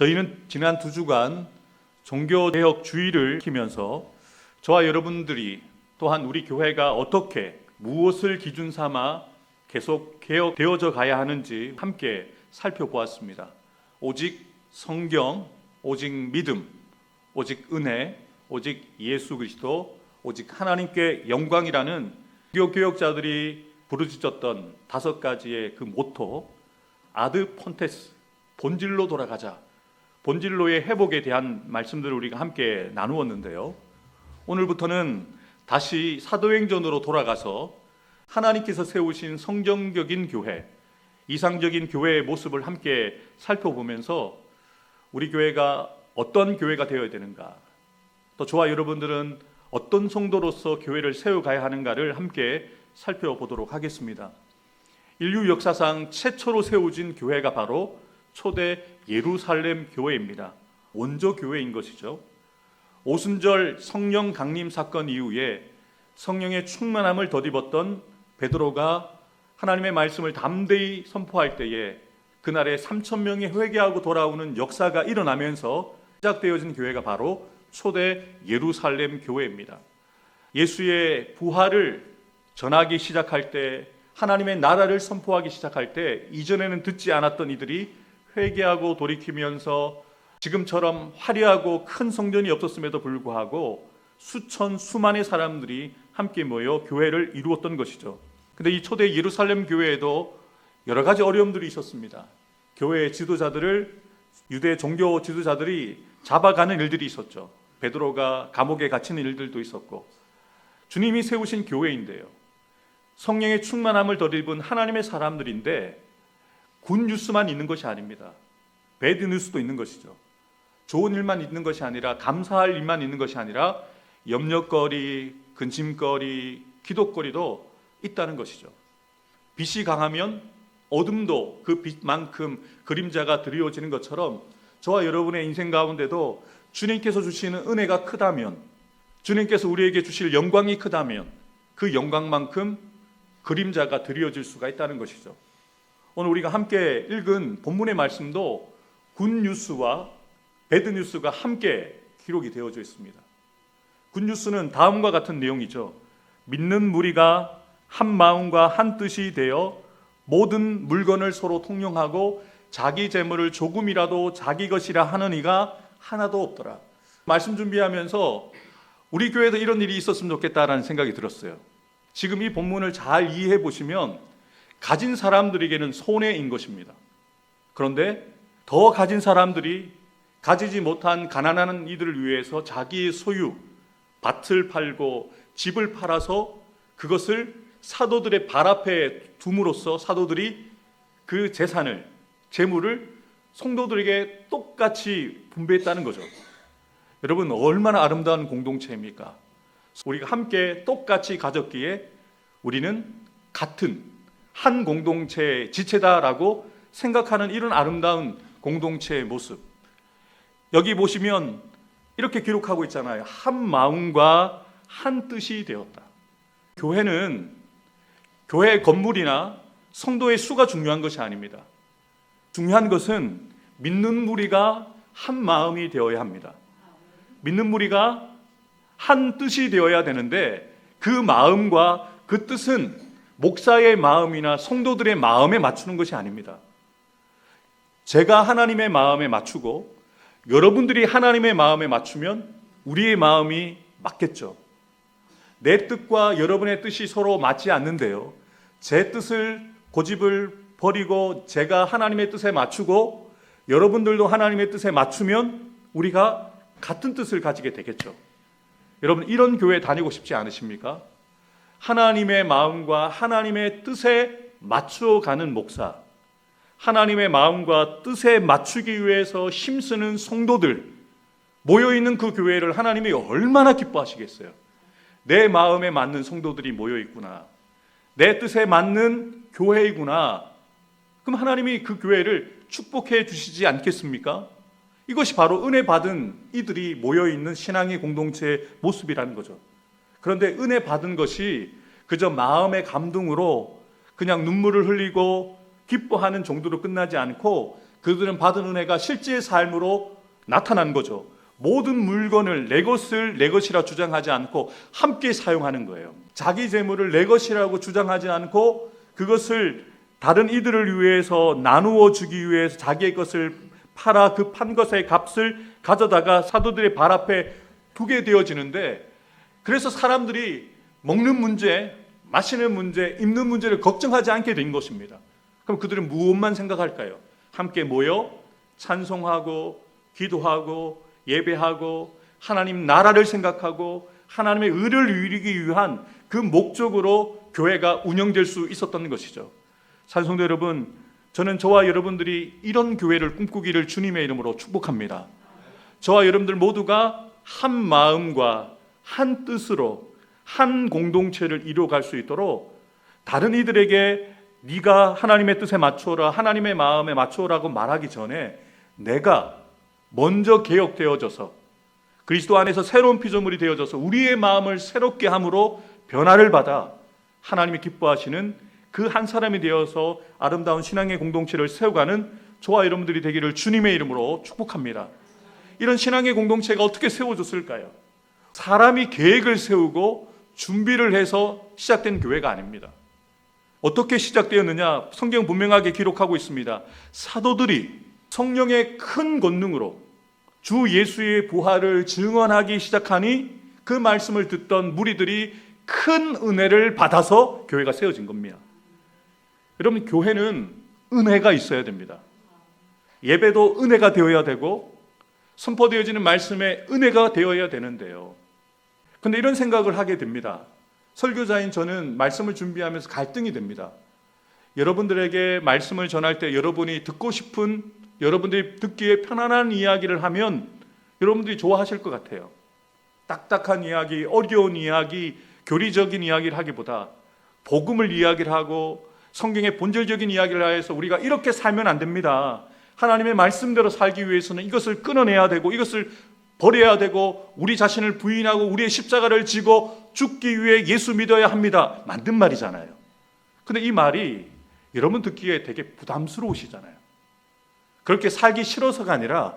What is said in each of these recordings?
저희는 지난 2주간 종교개혁 주의를 지키면서 저와 여러분들이 또한 우리 교회가 어떻게 무엇을 기준 삼아 계속 개혁되어져 가야 하는지 함께 살펴보았습니다. 오직 성경, 오직 믿음, 오직 은혜, 오직 예수 그리스도, 오직 하나님께 영광이라는 종교개혁자들이 부르짖었던 5가지의 그 모토, 아드 폰테스, 본질로 돌아가자, 본질로의 회복에 대한 말씀들을 우리가 함께 나누었는데요. 오늘부터는 다시 사도행전으로 돌아가서 하나님께서 세우신 성경적인 교회, 이상적인 교회의 모습을 함께 살펴보면서 우리 교회가 어떤 교회가 되어야 되는가, 또 저와 여러분들은 어떤 성도로서 교회를 세워가야 하는가를 함께 살펴보도록 하겠습니다. 인류 역사상 최초로 세워진 교회가 바로 초대 예루살렘 교회입니다. 원조 교회인 것이죠. 오순절 성령 강림 사건 이후에 성령의 충만함을 덧입었던 베드로가 하나님의 말씀을 담대히 선포할 때에 그날에 3,000명이 회개하고 돌아오는 역사가 일어나면서 시작되어진 교회가 바로 초대 예루살렘 교회입니다. 예수의 부활을 전하기 시작할 때, 하나님의 나라를 선포하기 시작할 때 이전에는 듣지 않았던 이들이 회개하고 돌이키면서 지금처럼 화려하고 큰 성전이 없었음에도 불구하고 수만의 사람들이 함께 모여 교회를 이루었던 것이죠. 근데 이 초대 예루살렘 교회에도 여러 가지 어려움들이 있었습니다. 교회의 지도자들을 유대 종교 지도자들이 잡아가는 일들이 있었죠. 베드로가 감옥에 갇히는 일들도 있었고, 주님이 세우신 교회인데요, 성령의 충만함을 덧입은 하나님의 사람들인데 굿 뉴스만 있는 것이 아닙니다. 배드 뉴스도 있는 것이죠. 좋은 일만 있는 것이 아니라, 감사할 일만 있는 것이 아니라 염려거리, 근심거리, 기도거리도 있다는 것이죠. 빛이 강하면 어둠도 그 빛만큼 그림자가 드리워지는 것처럼 저와 여러분의 인생 가운데도 주님께서 주시는 은혜가 크다면, 주님께서 우리에게 주실 영광이 크다면 그 영광만큼 그림자가 드리워질 수가 있다는 것이죠. 오늘 우리가 함께 읽은 본문의 말씀도 굿뉴스와 배드뉴스가 함께 기록이 되어져 있습니다. 굿뉴스는 다음과 같은 내용이죠. 믿는 무리가 한 마음과 한 뜻이 되어 모든 물건을 서로 통용하고 자기 재물을 조금이라도 자기 것이라 하는 이가 하나도 없더라. 말씀 준비하면서 우리 교회도 이런 일이 있었으면 좋겠다라는 생각이 들었어요. 지금 이 본문을 잘 이해해 보시면 가진 사람들에게는 손해인 것입니다. 그런데 더 가진 사람들이 가지지 못한 가난한 이들을 위해서 자기의 소유, 밭을 팔고 집을 팔아서 그것을 사도들의 발 앞에 둠으로써 사도들이 그 재산을, 재물을 성도들에게 똑같이 분배했다는 거죠. 여러분, 얼마나 아름다운 공동체입니까? 우리가 함께 똑같이 가졌기에 우리는 같은 한 공동체의 지체다라고 생각하는 이런 아름다운 공동체의 모습. 여기 보시면 이렇게 기록하고 있잖아요. 한 마음과 한 뜻이 되었다. 교회는 교회 건물이나 성도의 수가 중요한 것이 아닙니다. 중요한 것은 믿는 무리가 한 마음이 되어야 합니다. 믿는 무리가 한 뜻이 되어야 되는데 그 마음과 그 뜻은 목사의 마음이나 성도들의 마음에 맞추는 것이 아닙니다. 제가 하나님의 마음에 맞추고 여러분들이 하나님의 마음에 맞추면 우리의 마음이 맞겠죠. 내 뜻과 여러분의 뜻이 서로 맞지 않는데요, 제 뜻을 고집을 버리고 제가 하나님의 뜻에 맞추고 여러분들도 하나님의 뜻에 맞추면 우리가 같은 뜻을 가지게 되겠죠. 여러분, 이런 교회 다니고 싶지 않으십니까? 하나님의 마음과 하나님의 뜻에 맞추어가는 목사, 하나님의 마음과 뜻에 맞추기 위해서 힘쓰는 성도들 모여있는 그 교회를 하나님이 얼마나 기뻐하시겠어요. 내 마음에 맞는 성도들이 모여있구나, 내 뜻에 맞는 교회이구나. 그럼 하나님이 그 교회를 축복해 주시지 않겠습니까? 이것이 바로 은혜 받은 이들이 모여있는 신앙의 공동체의 모습이라는 거죠. 그런데 은혜 받은 것이 그저 마음의 감동으로 그냥 눈물을 흘리고 기뻐하는 정도로 끝나지 않고 그들은 받은 은혜가 실제의 삶으로 나타난 거죠. 모든 물건을 내 것을 내 것이라 주장하지 않고 함께 사용하는 거예요. 자기 재물을 내 것이라고 주장하지 않고 그것을 다른 이들을 위해서 나누어 주기 위해서 자기의 것을 팔아 그 판 것의 값을 가져다가 사도들의 발 앞에 두게 되어지는데, 그래서 사람들이 먹는 문제, 마시는 문제, 입는 문제를 걱정하지 않게 된 것입니다. 그럼 그들은 무엇만 생각할까요? 함께 모여 찬송하고 기도하고 예배하고 하나님 나라를 생각하고 하나님의 의를 이루기 위한 그 목적으로 교회가 운영될 수 있었던 것이죠. 찬송도 여러분, 저는 저와 여러분들이 이런 교회를 꿈꾸기를 주님의 이름으로 축복합니다. 저와 여러분들 모두가 한 마음과 한 뜻으로 한 공동체를 이루어갈 수 있도록 다른 이들에게 네가 하나님의 뜻에 맞춰라, 하나님의 마음에 맞춰라고 말하기 전에 내가 먼저 개혁되어져서 그리스도 안에서 새로운 피조물이 되어져서 우리의 마음을 새롭게 함으로 변화를 받아 하나님이 기뻐하시는 그 한 사람이 되어서 아름다운 신앙의 공동체를 세워가는 저와 여러분들이 되기를 주님의 이름으로 축복합니다. 이런 신앙의 공동체가 어떻게 세워졌을까요? 사람이 계획을 세우고 준비를 해서 시작된 교회가 아닙니다. 어떻게 시작되었느냐? 성경 분명하게 기록하고 있습니다. 사도들이 성령의 큰 권능으로 주 예수의 부활을 증언하기 시작하니 그 말씀을 듣던 무리들이 큰 은혜를 받아서 교회가 세워진 겁니다. 여러분, 교회는 은혜가 있어야 됩니다. 예배도 은혜가 되어야 되고 선포되어지는 말씀에 은혜가 되어야 되는데요. 그런데 이런 생각을 하게 됩니다. 설교자인 저는 말씀을 준비하면서 갈등이 됩니다. 여러분들에게 말씀을 전할 때 여러분이 듣고 싶은, 여러분들이 듣기에 편안한 이야기를 하면 여러분들이 좋아하실 것 같아요. 딱딱한 이야기, 어려운 이야기, 교리적인 이야기를 하기보다 복음을 이야기를 하고 성경의 본질적인 이야기를 해서 우리가 이렇게 살면 안 됩니다. 하나님의 말씀대로 살기 위해서는 이것을 끊어내야 되고 이것을 버려야 되고 우리 자신을 부인하고 우리의 십자가를 지고 죽기 위해 예수 믿어야 합니다. 만든 말이잖아요. 근데 이 말이 여러분 듣기에 되게 부담스러우시잖아요. 그렇게 살기 싫어서가 아니라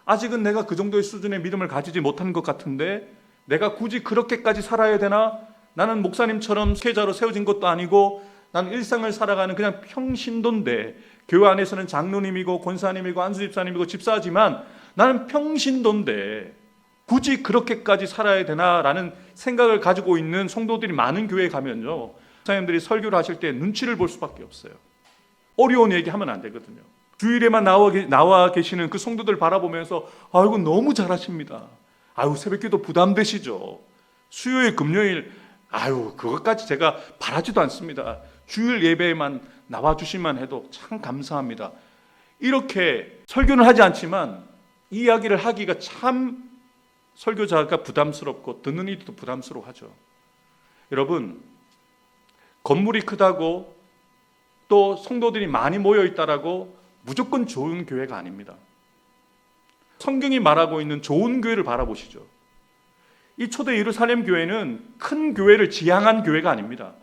아직은 내가 그 정도의 수준의 믿음을 가지지 못한 것 같은데 내가 굳이 그렇게까지 살아야 되나? 나는 목사님처럼 목회자로 세워진 것도 아니고 나는 일상을 살아가는 그냥 평신도인데 교회 안에서는 장로님이고 권사님이고 안수집사님이고 집사지만 나는 평신도인데 굳이 그렇게까지 살아야 되나라는 생각을 가지고 있는 성도들이 많은 교회에 가면요, 목사님들이 설교를 하실 때 눈치를 볼 수밖에 없어요. 어려운 얘기하면 안 되거든요. 주일에만 나와 계시는 그 성도들 바라보면서 아이고 너무 잘하십니다. 아유 새벽기도 부담되시죠. 수요일 금요일 아유 그것까지 제가 바라지도 않습니다. 주일 예배에만 나와주시만 해도 참 감사합니다. 이렇게 설교는 하지 않지만 이 이야기를 하기가 참 설교자가 부담스럽고 듣는 이들도 부담스러워하죠. 여러분, 건물이 크다고 또 성도들이 많이 모여있다라고 무조건 좋은 교회가 아닙니다. 성경이 말하고 있는 좋은 교회를 바라보시죠. 이 초대 예루살렘 교회는 큰 교회를 지향한 교회가 아닙니다.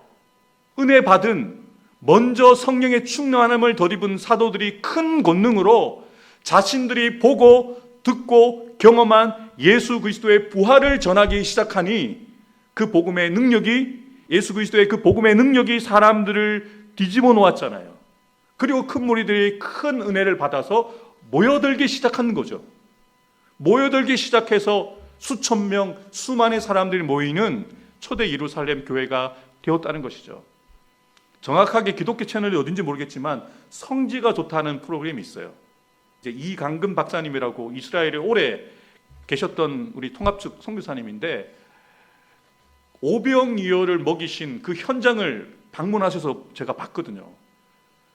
은혜 받은 먼저 성령의 충만함을 덧입은 사도들이 큰 권능으로 자신들이 보고 듣고 경험한 예수 그리스도의 부활을 전하기 시작하니 그 복음의 능력이 예수 그리스도의 그 복음의 능력이 사람들을 뒤집어 놓았잖아요. 그리고 큰 무리들이 큰 은혜를 받아서 모여들기 시작한 거죠. 모여들기 시작해서 수천 명, 수만의 사람들이 모이는 초대 예루살렘 교회가 되었다는 것이죠. 정확하게 기독교 채널이 어딘지 모르겠지만 성지가 좋다는 프로그램이 있어요. 이제 이강근 박사님이라고 이스라엘에 오래 계셨던 우리 통합측 선교사님인데 오병이어를 먹이신 그 현장을 방문하셔서 제가 봤거든요.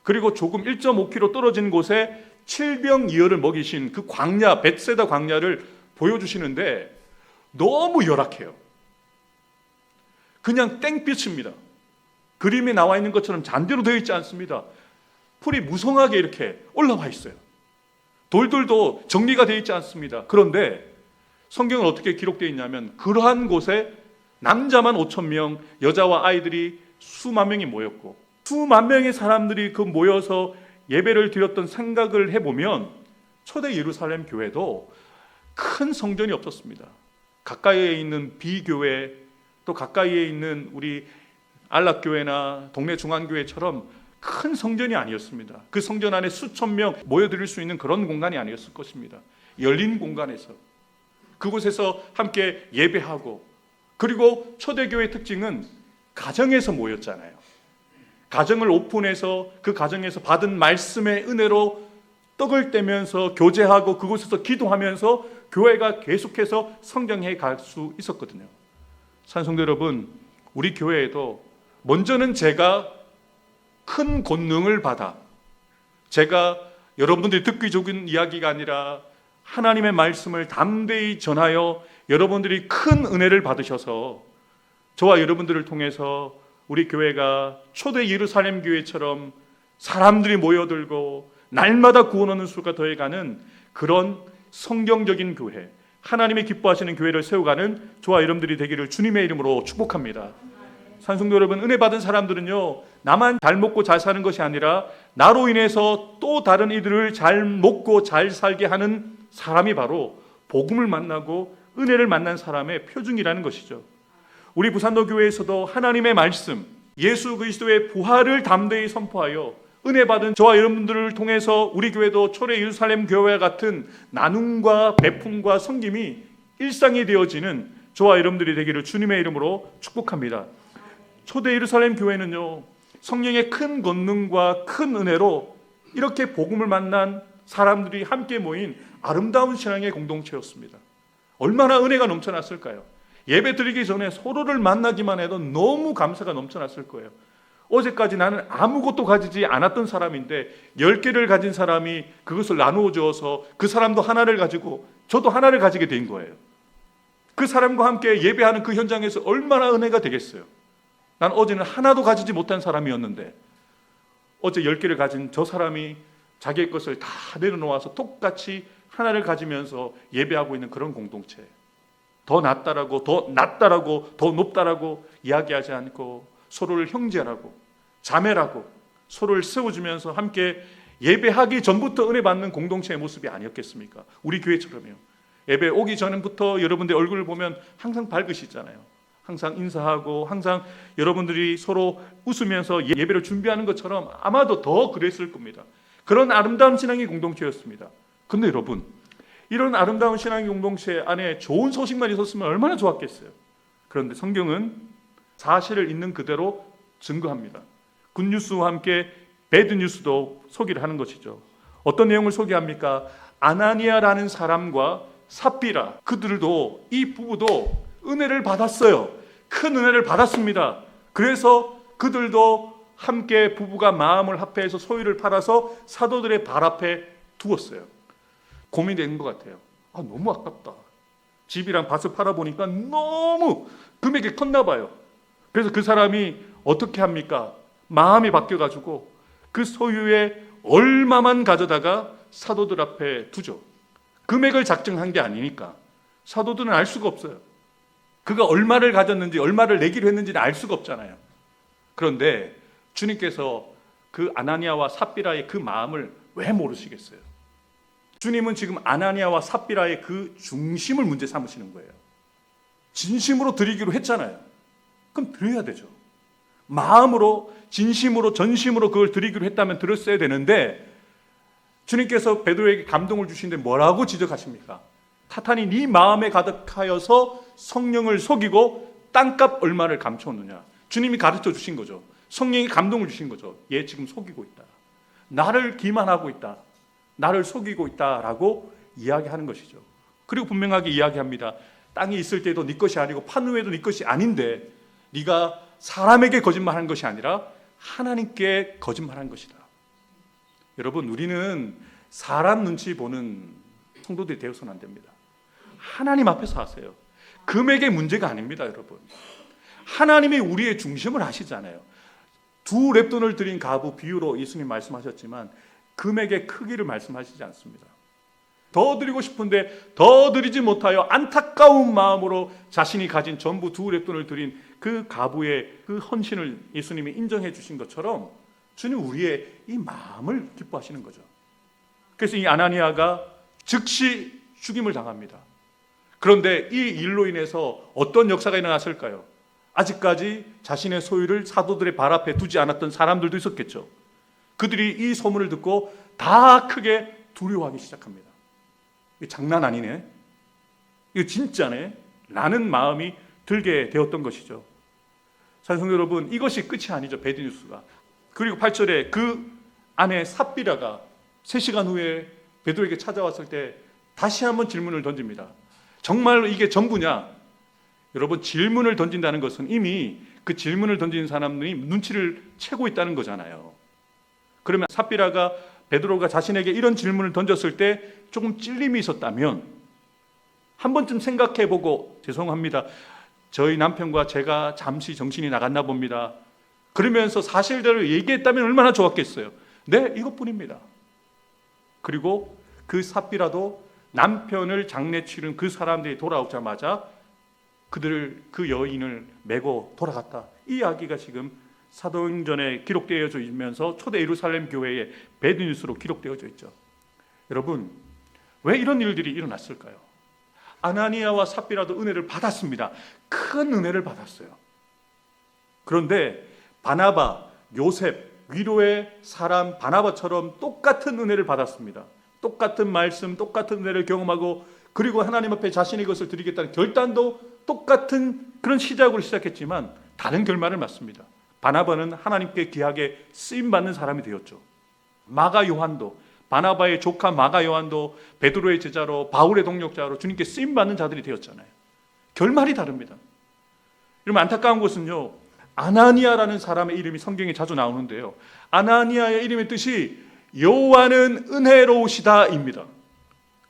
그리고 조금 1.5km 떨어진 곳에 7병이어를 먹이신 그 광야, 벳세다 광야를 보여주시는데 너무 열악해요. 그냥 땡빛입니다. 그림에 나와 있는 것처럼 잔디로 되어 있지 않습니다. 풀이 무성하게 이렇게 올라와 있어요. 돌들도 정리가 되어 있지 않습니다. 그런데 성경은 어떻게 기록되어 있냐면 그러한 곳에 남자만 5,000명, 여자와 아이들이 수만 명이 모였고 수만 명의 사람들이 그 모여서 예배를 드렸던 생각을 해보면 초대 예루살렘 교회도 큰 성전이 없었습니다. 가까이에 있는 비교회, 또 가까이에 있는 우리 안락교회나 동네 중앙교회처럼 큰 성전이 아니었습니다. 그 성전 안에 수천 명 모여들 수 있는 그런 공간이 아니었을 것입니다. 열린 공간에서, 그곳에서 함께 예배하고, 그리고 초대교회의 특징은 가정에서 모였잖아요. 가정을 오픈해서 그 가정에서 받은 말씀의 은혜로 떡을 떼면서 교제하고 그곳에서 기도하면서 교회가 계속해서 성장해 갈 수 있었거든요. 찬송도 여러분, 우리 교회에도 먼저는 제가 큰 권능을 받아, 제가 여러분들이 듣기 좋은 이야기가 아니라 하나님의 말씀을 담대히 전하여 여러분들이 큰 은혜를 받으셔서 저와 여러분들을 통해서 우리 교회가 초대 예루살렘 교회처럼 사람들이 모여들고 날마다 구원 얻는 수가 더해가는 그런 성경적인 교회, 하나님이 기뻐하시는 교회를 세워가는 저와 여러분들이 되기를 주님의 이름으로 축복합니다. 산성도 여러분, 은혜 받은 사람들은요, 나만 잘 먹고 잘 사는 것이 아니라 나로 인해서 또 다른 이들을 잘 먹고 잘 살게 하는 사람이 바로 복음을 만나고 은혜를 만난 사람의 표징이라는 것이죠. 우리 부산도 교회에서도 하나님의 말씀, 예수 그리스도의 부활을 담대히 선포하여 은혜 받은 저와 여러분들을 통해서 우리 교회도 초대 예루살렘 교회와 같은 나눔과 베품과 섬김이 일상이 되어지는 저와 여러분들이 되기를 주님의 이름으로 축복합니다. 초대 예루살렘 교회는요, 성령의 큰 권능과 큰 은혜로 이렇게 복음을 만난 사람들이 함께 모인 아름다운 신앙의 공동체였습니다. 얼마나 은혜가 넘쳐났을까요? 예배 드리기 전에 서로를 만나기만 해도 너무 감사가 넘쳐났을 거예요. 어제까지 나는 아무것도 가지지 않았던 사람인데 10개를 가진 사람이 그것을 나누어 주어서 그 사람도 하나를 가지고 저도 하나를 가지게 된 거예요. 그 사람과 함께 예배하는 그 현장에서 얼마나 은혜가 되겠어요. 난 어제는 하나도 가지지 못한 사람이었는데 어제 10개를 가진 저 사람이 자기의 것을 다 내려놓아서 똑같이 하나를 가지면서 예배하고 있는 그런 공동체. 더 낫다라고, 더 낫다라고, 더 높다라고 이야기하지 않고 서로를 형제라고, 자매라고 서로를 세워주면서 함께 예배하기 전부터 은혜 받는 공동체의 모습이 아니었겠습니까? 우리 교회처럼요. 예배 오기 전부터 여러분들 얼굴을 보면 항상 밝으시잖아요. 항상 인사하고 항상 여러분들이 서로 웃으면서 예배를 준비하는 것처럼 아마도 더 그랬을 겁니다. 그런 아름다운 신앙의 공동체였습니다. 근데 여러분, 이런 아름다운 신앙의 공동체 안에 좋은 소식만 있었으면 얼마나 좋았겠어요. 그런데 성경은 사실을 있는 그대로 증거합니다. 굿뉴스와 함께 배드뉴스도 소개를 하는 것이죠. 어떤 내용을 소개합니까? 아나니아라는 사람과 삽비라, 그들도, 이 부부도 은혜를 받았어요. 큰 은혜를 받았습니다. 그래서 그들도 함께 부부가 마음을 합해서 소유를 팔아서 사도들의 발 앞에 두었어요. 고민이 되는 것 같아요. 너무 아깝다. 집이랑 밭을 팔아보니까 너무 금액이 컸나 봐요. 그래서 그 사람이 어떻게 합니까? 마음이 바뀌어가지고 그 소유의 얼마만 가져다가 사도들 앞에 두죠. 금액을 작정한 게 아니니까 사도들은 알 수가 없어요. 그가 얼마를 가졌는지 얼마를 내기로 했는지는 알 수가 없잖아요. 그런데 주님께서 그 아나니아와 삽비라의 그 마음을 왜 모르시겠어요? 주님은 지금 아나니아와 삽비라의 그 중심을 문제 삼으시는 거예요. 진심으로 드리기로 했잖아요. 그럼 드려야 되죠. 마음으로, 진심으로, 전심으로 그걸 드리기로 했다면 드렸어야 되는데 주님께서 베드로에게 감동을 주시는데 뭐라고 지적하십니까? 사탄이 네 마음에 가득하여서 성령을 속이고 땅값 얼마를 감춰오느냐. 주님이 가르쳐 주신 거죠. 성령이 감동을 주신 거죠. 얘 지금 속이고 있다. 나를 기만하고 있다. 나를 속이고 있다라고 이야기하는 것이죠. 그리고 분명하게 이야기합니다. 땅이 있을 때도 네 것이 아니고 판 후에도 네 것이 아닌데 네가 사람에게 거짓말한 것이 아니라 하나님께 거짓말한 것이다. 여러분, 우리는 사람 눈치 보는 성도들이 되어서는 안 됩니다. 하나님 앞에서 하세요. 금액의 문제가 아닙니다, 여러분. 하나님이 우리의 중심을 아시잖아요. 2렙돈을 드린 가부 비유로 예수님 말씀하셨지만 금액의 크기를 말씀하시지 않습니다. 더 드리고 싶은데 더 드리지 못하여 안타까운 마음으로 자신이 가진 전부 2렙돈을 드린 그 가부의 그 헌신을 예수님이 인정해 주신 것처럼 주님 우리의 이 마음을 기뻐하시는 거죠. 그래서 이 아나니아가 즉시 죽임을 당합니다. 그런데 이 일로 인해서 어떤 역사가 일어났을까요? 아직까지 자신의 소유를 사도들의 발 앞에 두지 않았던 사람들도 있었겠죠. 그들이 이 소문을 듣고 다 크게 두려워하기 시작합니다. 이게 장난 아니네, 이거 진짜네 라는 마음이 들게 되었던 것이죠. 사랑하는 성도 여러분, 이것이 끝이 아니죠. 배드뉴스가. 그리고 8절에 그 아내 삽비라가 3시간 후에 베드로에게 찾아왔을 때 다시 한번 질문을 던집니다. 정말로 이게 전부냐? 여러분, 질문을 던진다는 것은 이미 그 질문을 던지는 사람들이 눈치를 채고 있다는 거잖아요. 그러면 삽비라가 베드로가 자신에게 이런 질문을 던졌을 때 조금 찔림이 있었다면 한 번쯤 생각해보고, 죄송합니다, 저희 남편과 제가 잠시 정신이 나갔나 봅니다, 그러면서 사실대로 얘기했다면 얼마나 좋았겠어요. 네, 이것뿐입니다. 그리고 그 삽비라도 남편을 장례 치른 그 사람들이 돌아오자마자 그 여인을 메고 돌아갔다. 이 이야기가 지금 사도행전에 기록되어져 있면서 초대 예루살렘 교회의 배드뉴스로 기록되어져 있죠. 여러분, 왜 이런 일들이 일어났을까요? 아나니아와 삽비라도 은혜를 받았습니다. 큰 은혜를 받았어요. 그런데 바나바, 요셉, 위로의 사람 바나바처럼 똑같은 은혜를 받았습니다. 똑같은 말씀, 똑같은 은혜를 경험하고, 그리고 하나님 앞에 자신의 것을 드리겠다는 결단도 똑같은 그런 시작으로 시작했지만 다른 결말을 맞습니다. 바나바는 하나님께 귀하게 쓰임받는 사람이 되었죠. 마가 요한도, 바나바의 조카 마가 요한도 베드로의 제자로, 바울의 동력자로 주님께 쓰임받는 자들이 되었잖아요. 결말이 다릅니다. 여러분, 안타까운 것은요, 아나니아라는 사람의 이름이 성경에 자주 나오는데요, 아나니아의 이름의 뜻이 여호와는 은혜로우시다입니다.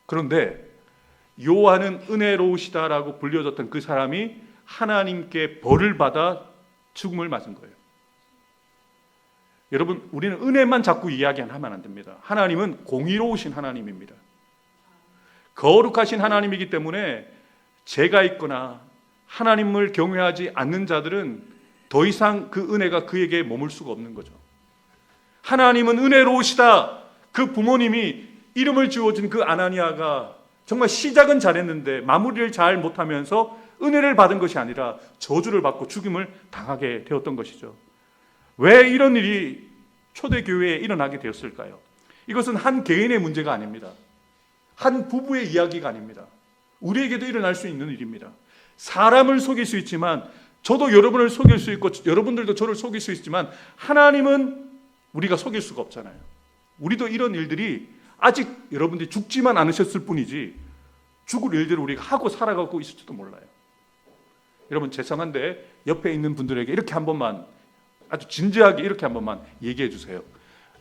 그런데 여호와는 은혜로우시다라고 불려졌던 그 사람이 하나님께 벌을 받아 죽음을 맞은 거예요. 여러분, 우리는 은혜만 자꾸 이야기하면 안 됩니다. 하나님은 공의로우신 하나님입니다. 거룩하신 하나님이기 때문에 죄가 있거나 하나님을 경외하지 않는 자들은 더 이상 그 은혜가 그에게 머물 수가 없는 거죠. 하나님은 은혜로우시다. 그 부모님이 이름을 지어준 그 아나니아가 정말 시작은 잘했는데 마무리를 잘 못하면서 은혜를 받은 것이 아니라 저주를 받고 죽임을 당하게 되었던 것이죠. 왜 이런 일이 초대교회에 일어나게 되었을까요? 이것은 한 개인의 문제가 아닙니다. 한 부부의 이야기가 아닙니다. 우리에게도 일어날 수 있는 일입니다. 사람을 속일 수 있지만, 저도 여러분을 속일 수 있고 여러분들도 저를 속일 수 있지만, 하나님은 우리가 속일 수가 없잖아요. 우리도 이런 일들이 아직 여러분들이 죽지만 않으셨을 뿐이지 죽을 일들을 우리가 하고 살아가고 있을지도 몰라요. 여러분, 죄송한데 옆에 있는 분들에게 이렇게 한 번만, 아주 진지하게 이렇게 한 번만 얘기해 주세요.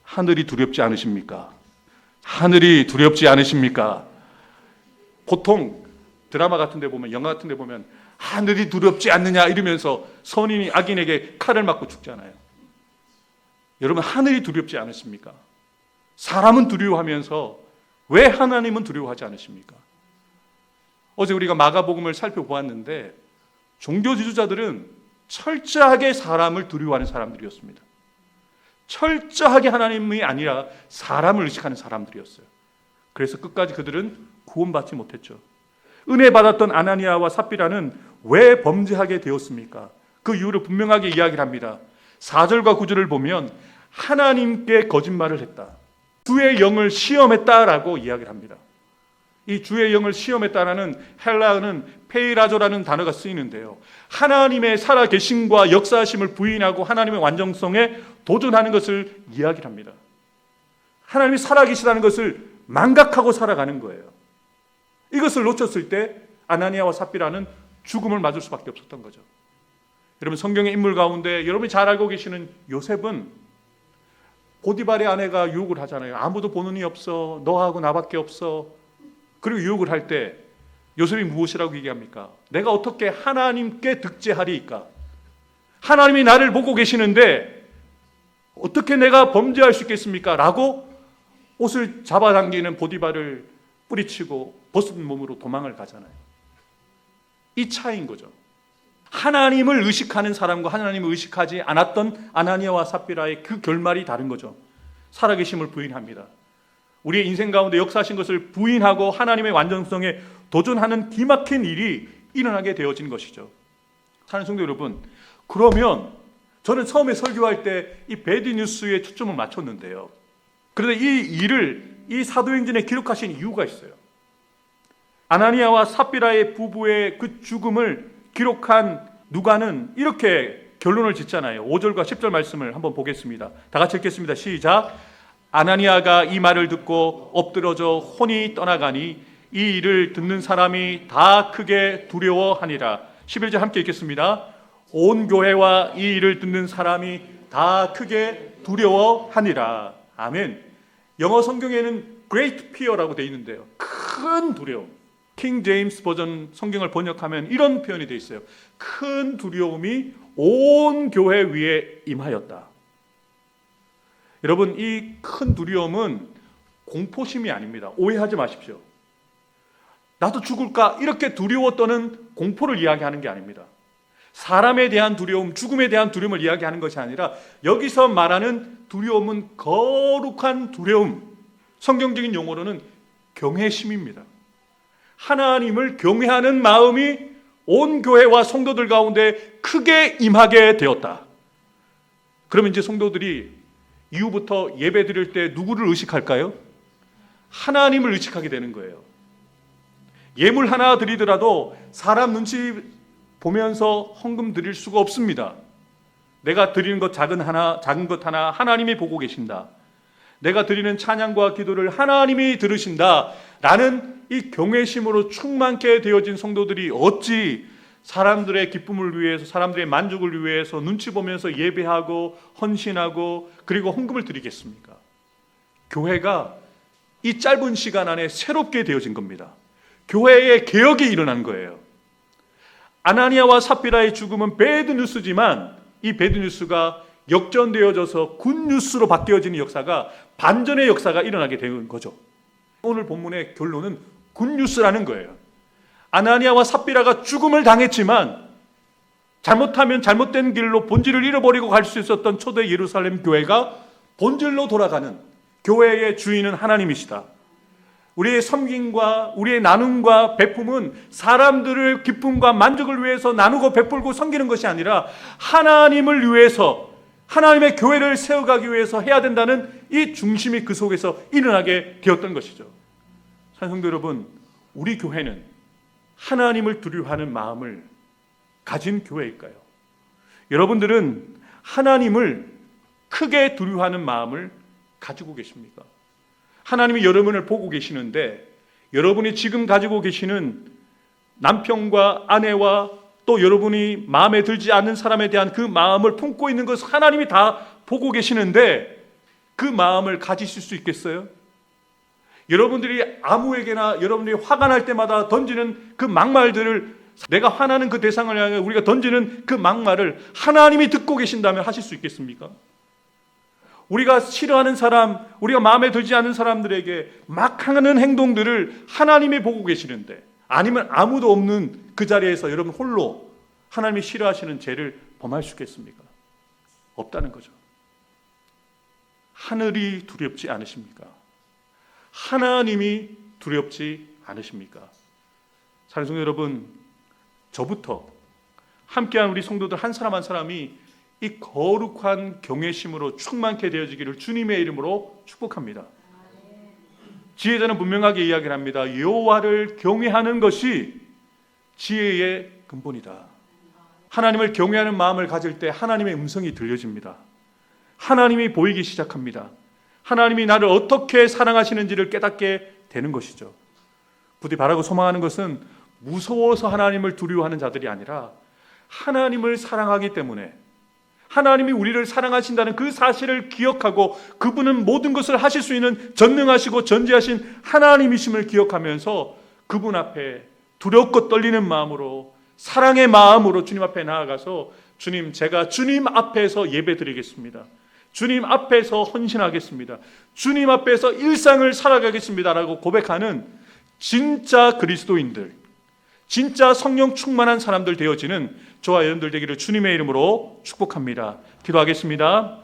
하늘이 두렵지 않으십니까? 하늘이 두렵지 않으십니까? 보통 드라마 같은 데 보면, 영화 같은 데 보면 하늘이 두렵지 않느냐 이러면서 선인이 악인에게 칼을 맞고 죽잖아요. 여러분, 하늘이 두렵지 않으십니까? 사람은 두려워하면서 왜 하나님은 두려워하지 않으십니까? 어제 우리가 마가복음을 살펴보았는데 종교 지도자들은 철저하게 사람을 두려워하는 사람들이었습니다. 철저하게 하나님이 아니라 사람을 의식하는 사람들이었어요. 그래서 끝까지 그들은 구원받지 못했죠. 은혜 받았던 아나니아와 삽비라는 왜 범죄하게 되었습니까? 그 이유를 분명하게 이야기를 합니다. 4절과 9절을 보면 하나님께 거짓말을 했다, 주의 영을 시험했다라고 이야기를 합니다. 이 주의 영을 시험했다라는 헬라어는 페이라조라는 단어가 쓰이는데요, 하나님의 살아계심과 역사하심을 부인하고 하나님의 완전성에 도전하는 것을 이야기를 합니다. 하나님이 살아계시다는 것을 망각하고 살아가는 거예요. 이것을 놓쳤을 때 아나니아와 삽비라는 죽음을 맞을 수밖에 없었던 거죠. 여러분, 성경의 인물 가운데 여러분이 잘 알고 계시는 요셉은 보디발의 아내가 유혹을 하잖아요. 아무도 보는 이 없어, 너하고 나밖에 없어. 그리고 유혹을 할 때 요셉이 무엇이라고 얘기합니까? 내가 어떻게 하나님께 득죄하리이까? 하나님이 나를 보고 계시는데 어떻게 내가 범죄할 수 있겠습니까? 라고 옷을 잡아당기는 보디발을 뿌리치고 벗은 몸으로 도망을 가잖아요. 이 차이인 거죠. 하나님을 의식하는 사람과 하나님을 의식하지 않았던 아나니아와 삽비라의 그 결말이 다른 거죠. 살아계심을 부인합니다. 우리의 인생 가운데 역사하신 것을 부인하고 하나님의 완전성에 도전하는 기막힌 일이 일어나게 되어진 것이죠. 사랑하는 성도 여러분, 그러면 저는 처음에 설교할 때 이 배드뉴스에 초점을 맞췄는데요. 그런데 이 일을 이 사도행전에 기록하신 이유가 있어요. 아나니아와 삽비라의 부부의 그 죽음을 기록한 누가는 이렇게 결론을 짓잖아요. 5절과 10절 말씀을 한번 보겠습니다. 다 같이 읽겠습니다. 시작. 아나니아가 이 말을 듣고 엎드러져 혼이 떠나가니 이 일을 듣는 사람이 다 크게 두려워하니라. 11절 함께 읽겠습니다. 온 교회와 이 일을 듣는 사람이 다 크게 두려워하니라. 아멘. 영어 성경에는 great fear라고 되어 있는데요. 큰 두려움. 킹 제임스 버전 성경을 번역하면 이런 표현이 되어 있어요. 큰 두려움이 온 교회 위에 임하였다. 여러분, 이 큰 두려움은 공포심이 아닙니다. 오해하지 마십시오. 나도 죽을까 이렇게 두려워 떠는 공포를 이야기하는 게 아닙니다. 사람에 대한 두려움, 죽음에 대한 두려움을 이야기하는 것이 아니라 여기서 말하는 두려움은 거룩한 두려움, 성경적인 용어로는 경외심입니다. 하나님을 경외하는 마음이 온 교회와 성도들 가운데 크게 임하게 되었다. 그러면 이제 성도들이 이후부터 예배 드릴 때 누구를 의식할까요? 하나님을 의식하게 되는 거예요. 예물 하나 드리더라도 사람 눈치 보면서 헌금 드릴 수가 없습니다. 내가 드리는 것 작은 것 하나 하나님이 보고 계신다. 내가 드리는 찬양과 기도를 하나님이 들으신다. 라는 이 경외심으로 충만케 되어진 성도들이 어찌 사람들의 기쁨을 위해서, 사람들의 만족을 위해서 눈치 보면서 예배하고 헌신하고 그리고 헌금을 드리겠습니까? 교회가 이 짧은 시간 안에 새롭게 되어진 겁니다. 교회의 개혁이 일어난 거예요. 아나니아와 삽비라의 죽음은 배드뉴스지만 이 배드뉴스가 역전되어져서 굿뉴스로 바뀌어지는 역사가, 반전의 역사가 일어나게 된 거죠. 오늘 본문의 결론은 굿뉴스라는 거예요. 아나니아와 삽비라가 죽음을 당했지만 잘못하면 잘못된 길로 본질을 잃어버리고 갈 수 있었던 초대 예루살렘 교회가 본질로 돌아가는 교회의 주인은 하나님이시다. 우리의 섬김과 우리의 나눔과 베품은 사람들을 기쁨과 만족을 위해서 나누고 베풀고 섬기는 것이 아니라 하나님을 위해서, 하나님의 교회를 세워가기 위해서 해야 된다는 이 중심이 그 속에서 일어나게 되었던 것이죠. 성도 여러분, 우리 교회는 하나님을 두려워하는 마음을 가진 교회일까요? 여러분들은 하나님을 크게 두려워하는 마음을 가지고 계십니까? 하나님이 여러분을 보고 계시는데 여러분이 지금 가지고 계시는 남편과 아내와 또 여러분이 마음에 들지 않는 사람에 대한 그 마음을 품고 있는 것을 하나님이 다 보고 계시는데 그 마음을 가지실 수 있겠어요? 여러분들이 아무에게나 여러분들이 화가 날 때마다 던지는 그 막말들을, 내가 화나는 그 대상을 향해 우리가 던지는 그 막말을 하나님이 듣고 계신다면 하실 수 있겠습니까? 우리가 싫어하는 사람, 우리가 마음에 들지 않는 사람들에게 막 하는 행동들을 하나님이 보고 계시는데, 아니면 아무도 없는 그 자리에서 여러분 홀로 하나님이 싫어하시는 죄를 범할 수 있겠습니까? 없다는 거죠. 하늘이 두렵지 않으십니까? 하나님이 두렵지 않으십니까? 사랑하는 성도 여러분, 저부터 함께한 우리 성도들 한 사람 한 사람이 이 거룩한 경외심으로 충만케 되어지기를 주님의 이름으로 축복합니다. 지혜자는 분명하게 이야기를 합니다. 여호와를 경외하는 것이 지혜의 근본이다. 하나님을 경외하는 마음을 가질 때 하나님의 음성이 들려집니다. 하나님이 보이기 시작합니다. 하나님이 나를 어떻게 사랑하시는지를 깨닫게 되는 것이죠. 부디 바라고 소망하는 것은 무서워서 하나님을 두려워하는 자들이 아니라 하나님을 사랑하기 때문에, 하나님이 우리를 사랑하신다는 그 사실을 기억하고 그분은 모든 것을 하실 수 있는 전능하시고 전지하신 하나님이심을 기억하면서 그분 앞에 두렵고 떨리는 마음으로, 사랑의 마음으로 주님 앞에 나아가서 주님, 제가 주님 앞에서 예배드리겠습니다. 주님 앞에서 헌신하겠습니다. 주님 앞에서 일상을 살아가겠습니다 라고 고백하는 진짜 그리스도인들, 진짜 성령 충만한 사람들 되어지는 저와 여러분들 되기를 주님의 이름으로 축복합니다. 기도하겠습니다.